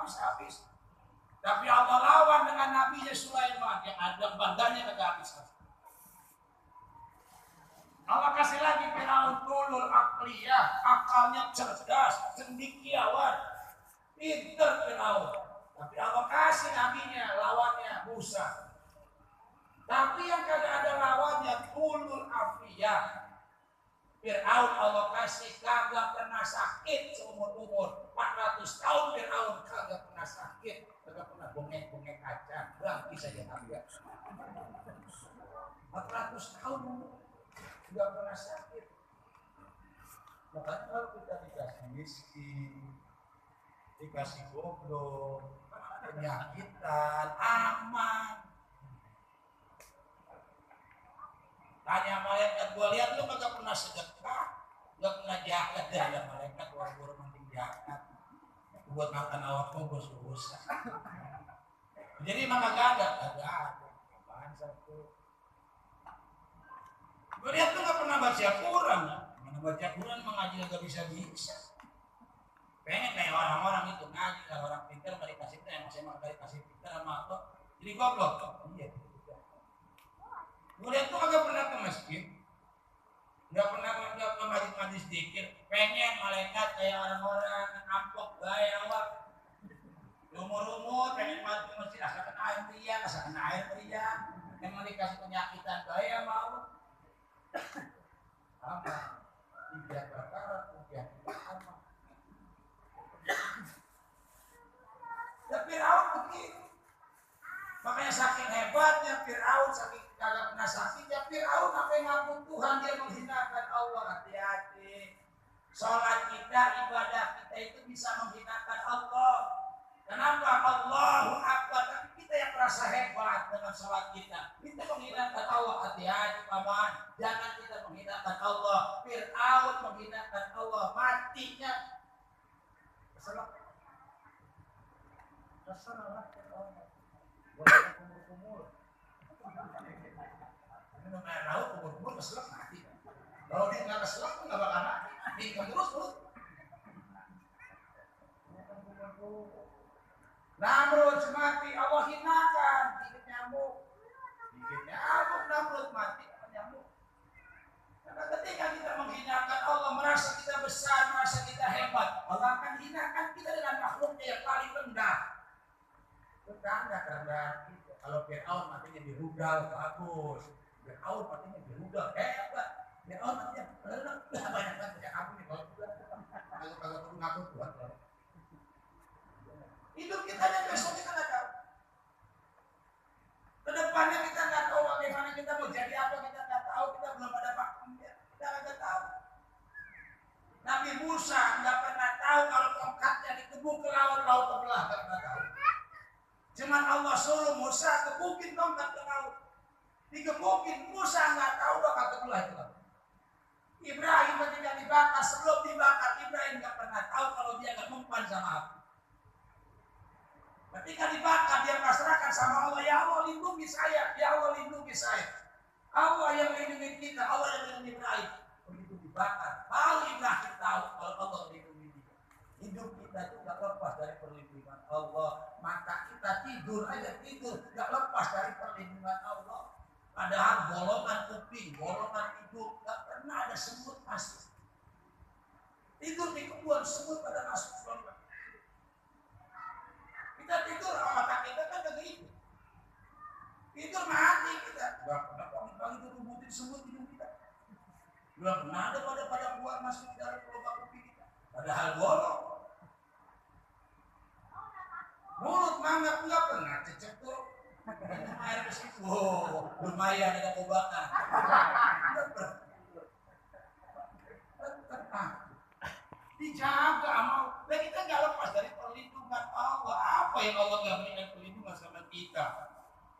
habis-habis. Tapi Allah lawan dengan Nabi Sulaiman yang ada bandanya kagak habis-habis. Allah kasih lagi Firaun ulul aqliyah, akalnya cerdas, cendekiawan, pinter Firaun. Tapi Allah kasih nabinya, lawannya Musa. Tapi yang kagak ada lawannya ulul afiyah. Firaun Allah kasih kagak pernah sakit seumur-umur 400 tahun Firaun kagak pernah sakit, kagak pernah bongek-bongek kaca, berarti saja kagak. 400 tahun tidak pernah sakit. Makanya kalau kita dikasih miskin, dikasih goblok, penyakitan, aman. Tanya malaikat, gua lihat lu kagak pernah sedekah, gak pernah jahat dah ya malaikat, gua mending jahat. Buat makan awak gua susah. Jadi emang kagak ada. Apaan satu? Gue lihat tuh gak pernah baca Quran. Mana baca Quran mengaji gak bisa. Pengen kayak orang-orang itu ngaji, kalau orang pintar gak dikasih pintar, yang masih gak dikasih pintar sama apa, jadi goblok. Iya. Gue lihat tuh agak pernah ke masjid, gak pernah ngaji sedikit. Pengen malaikat kayak orang-orang ampok gaya awak. Umur-umur pengen mati masjid, asal kena air meriah, emang dikasih penyakitan gaya mau. Apa? Tiga perkara pujian sama. Ya Firaun begitu. Makanya saking hebatnya Firaun, saking kagak pernah sakitnya Firaun sampai ngaku Tuhan, dia menghinakan Allah. Hati-hati. Sholat kita, ibadah kita itu bisa menghinakan Allah. Kenapa? Allahu Akbar. Tapi kita yang merasa hebat dengan sholat kita, kita menghinakan Allah. Hati-hati paman, jangan kita menghinakan Allah. Firaun menghinakan Allah, matinya keselak. Firaun. Boleh kumur-kumur. Ini namanya tahu kumur-kumur keselak mati. Kalau dia nggak keselak pun nggak bakal mati. Diikat terus tuh. Namrud mati, Allah hinakan, gigit nyamuk, Namrud mati sama nyamuk. Karena ketika kita menghinakan Allah, merasa kita besar, merasa kita hebat, Allah akan hinakan kita dengan makhluknya yang paling rendah. Itu tanda kerendahan kita. Kalau Firaun matinya di rudal, bagus. Firaun matinya di rudal, hebat. Firaun matinya banyak banget kayak kamu nih kalau perlu ngaku Tuhan. Hidup kita dan besok kita nggak tahu. Kedepannya kita nggak tahu bagaimana kita mau jadi apa, kita nggak tahu, kita belum ada waktunya, kita nggak tahu. Nabi Musa nggak pernah tahu kalau tongkatnya dikebuk ke laut terbelah, nggak pernah tahu. Cuman Allah suruh Musa kebukin tongkat ke laut, dikebukin, Musa nggak tahu bakal terbelah itu. Ibrahim ketika dibakar, sebelum dibakar Ibrahim nggak pernah tahu kalau dia nggak mempan sama api. Ketika dibakar dia pasrahkan sama Allah, ya Allah lindungi saya, ya Allah lindungi saya. Allah yang melindungi kita, Allah yang melindungi Ibrahim. Begitu dibakar, baru Ibrahim tahu kalau Allah melindungi dia. Hidup kita itu gak lepas dari perlindungan Allah. Mata kita tidur aja tidur, gak lepas dari perlindungan Allah. Padahal bolongan kuping, bolongan hidung, gak pernah ada semut masuk. Tidur di kebun, semut pada masuk bolongan. Kita tidur, mata kita kan begitu. Tidur mati kita. Gak pernah pagi-pagi itu rubutin semut hidung kita. Gak pernah ada pada keluar masuk dari lubang kuping kita. Padahal bolong. Mulut mangga nggak pernah cecek tuh. Minum air ke situ. Wow, lumayan ada kobakan. Dijaga mau. Dan kita nggak lepas dari perlindungan Allah. Apa yang Allah nggak berikan perlindungan sama kita?